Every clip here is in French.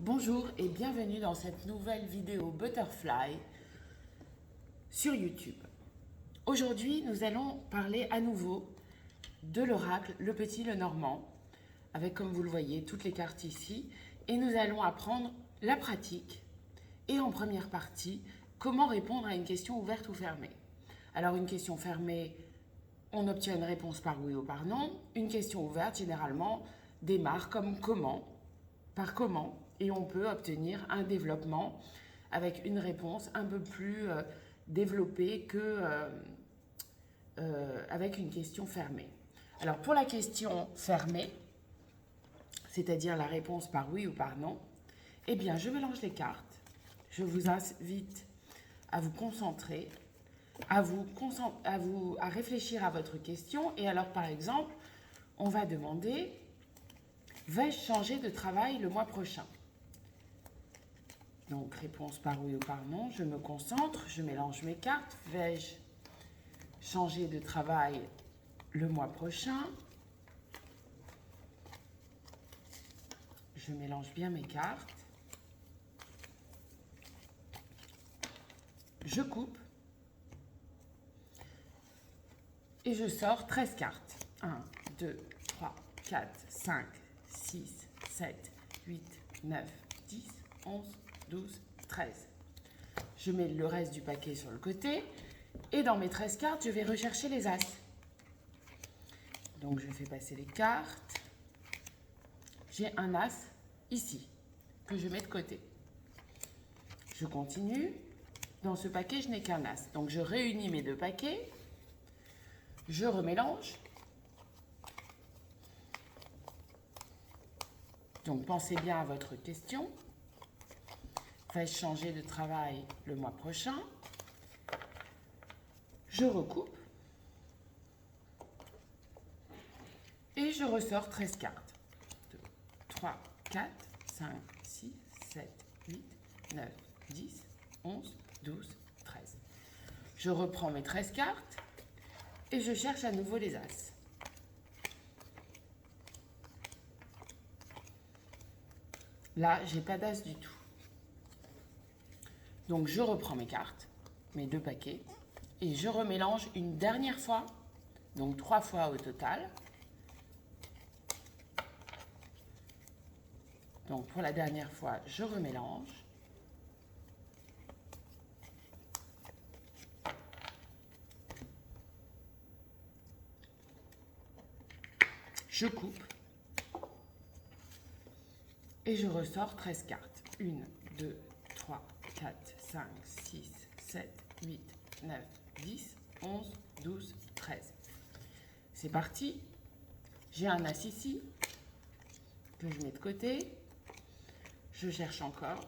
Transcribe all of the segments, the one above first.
Bonjour et bienvenue dans cette nouvelle vidéo Butterfly sur YouTube. Aujourd'hui, nous allons parler à nouveau de l'oracle Le Petit Le Normand, avec comme vous le voyez toutes les cartes ici, et nous allons apprendre la pratique et en première partie, comment répondre à une question ouverte ou fermée. Alors une question fermée, on obtient une réponse par oui ou par non. Une question ouverte, généralement, démarre comme comment, par comment, et on peut obtenir un développement avec une réponse un peu plus développée que avec une question fermée. Alors pour la question fermée, c'est-à-dire la réponse par oui ou par non, eh bien je mélange les cartes. Je vous invite à vous concentrer, à réfléchir à votre question. Et alors par exemple, on va demander: vais-je changer de travail le mois prochain? Donc réponse par oui ou par non, je me concentre, je mélange mes cartes. Vais-je changer de travail le mois prochain? Je mélange bien mes cartes. Je coupe. Et je sors 13 cartes. 1, 2, 3, 4, 5, 6, 7, 8, 9, 10, 11, 12, 13. Je mets le reste du paquet sur le côté. Et dans mes 13 cartes, je vais rechercher les as. Donc je fais passer les cartes. J'ai un as ici, que je mets de côté. Je continue. Dans ce paquet, je n'ai qu'un as. Donc je réunis mes deux paquets. Je remélange. Donc pensez bien à votre question. Vais-je changer de travail le mois prochain? Je recoupe. Et je ressors 13 cartes. 2, 3, 4, 5, 6, 7, 8, 9, 10, 11, 12, 13. Je reprends mes 13 cartes et je cherche à nouveau les as. Là, j'ai pas d'as du tout. Donc je reprends mes cartes, mes deux paquets, et je remélange une dernière fois, donc 3 fois au total. Donc pour la dernière fois, je remélange. Je coupe. Et je ressors 13 cartes. 1, 2, 3, 4, 5, 6, 7, 8, 9, 10, 11, 12, 13. C'est parti. J'ai un as ici que je mets de côté. Je cherche encore.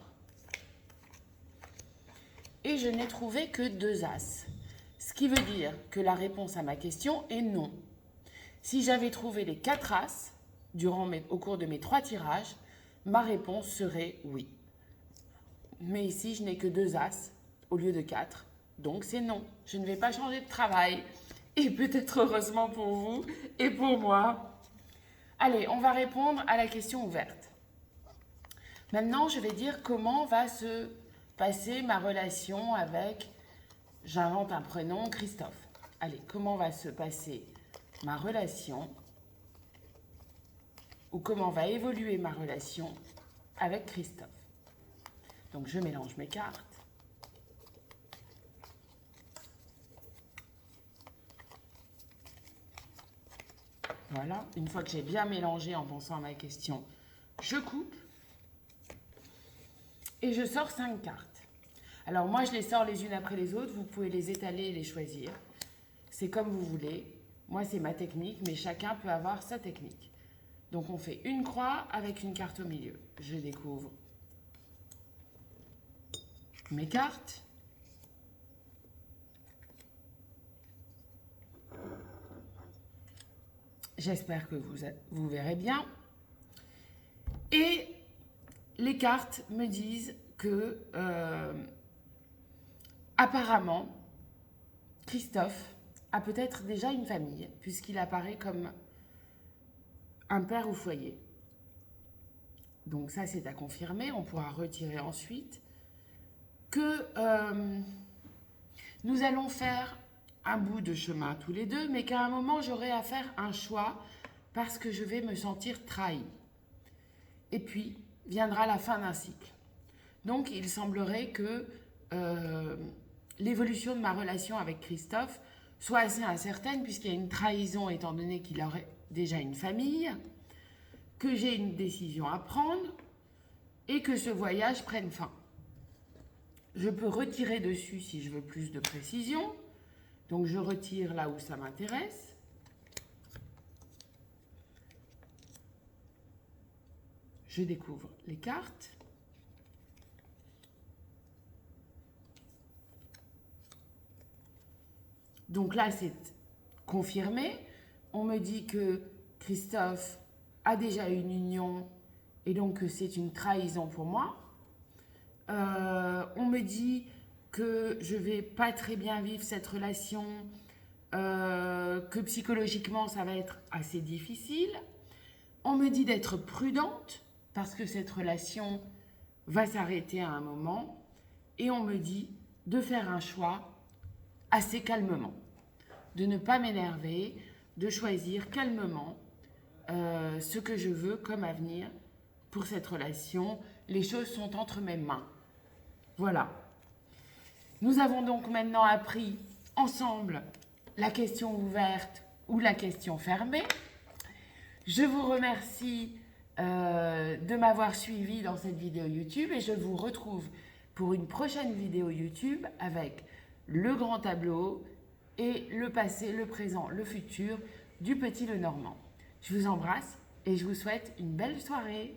Et je n'ai trouvé que 2 as. Ce qui veut dire que la réponse à ma question est non. Si j'avais trouvé les 4 as au cours de mes 3 tirages, ma réponse serait oui. Mais ici, je n'ai que 2 as au lieu de 4. Donc c'est non. Je ne vais pas changer de travail. Et peut-être heureusement pour vous et pour moi. Allez, on va répondre à la question ouverte. Maintenant, je vais dire comment va se passer ma relation avec, j'invente un prénom, Christophe. Allez, comment va se passer ma relation, ou comment va évoluer ma relation avec Christophe. Donc je mélange mes cartes. Voilà, une fois que j'ai bien mélangé en pensant à ma question, je coupe et je sors 5 cartes. Alors moi, je les sors les unes après les autres, vous pouvez les étaler et les choisir. C'est comme vous voulez. Moi, c'est ma technique, mais chacun peut avoir sa technique. Donc on fait une croix avec une carte au milieu. Je découvre mes cartes. J'espère que vous verrez bien. Et les cartes me disent que, apparemment, Christophe a peut-être déjà une famille, puisqu'il apparaît comme un père au foyer. donc ça c'est à confirmer, on pourra retirer ensuite, que nous allons faire un bout de chemin tous les deux, mais qu'à un moment j'aurai à faire un choix parce que je vais me sentir trahie. Et puis viendra la fin d'un cycle. Donc il semblerait que l'évolution de ma relation avec Christophe soit assez incertaine puisqu'il y a une trahison étant donné qu'il aurait déjà une famille, que j'ai une décision à prendre et que ce voyage prenne fin. Je peux retirer dessus si je veux plus de précision. Donc je retire là où ça m'intéresse. Je découvre les cartes. Donc là, c'est confirmé. On me dit que Christophe a déjà une union et donc que c'est une trahison pour moi. On me dit que je vais pas très bien vivre cette relation, que psychologiquement ça va être assez difficile. On me dit d'être prudente parce que cette relation va s'arrêter à un moment. Et on me dit de faire un choix assez calmement, de ne pas m'énerver, de choisir calmement ce que je veux comme avenir pour cette relation. Les choses sont entre mes mains. Voilà. Nous avons donc maintenant appris ensemble la question ouverte ou la question fermée. Je vous remercie de m'avoir suivi dans cette vidéo YouTube et je vous retrouve pour une prochaine vidéo YouTube avec le grand tableau et le passé, le présent, le futur du Petit Lenormand. Je vous embrasse et je vous souhaite une belle soirée.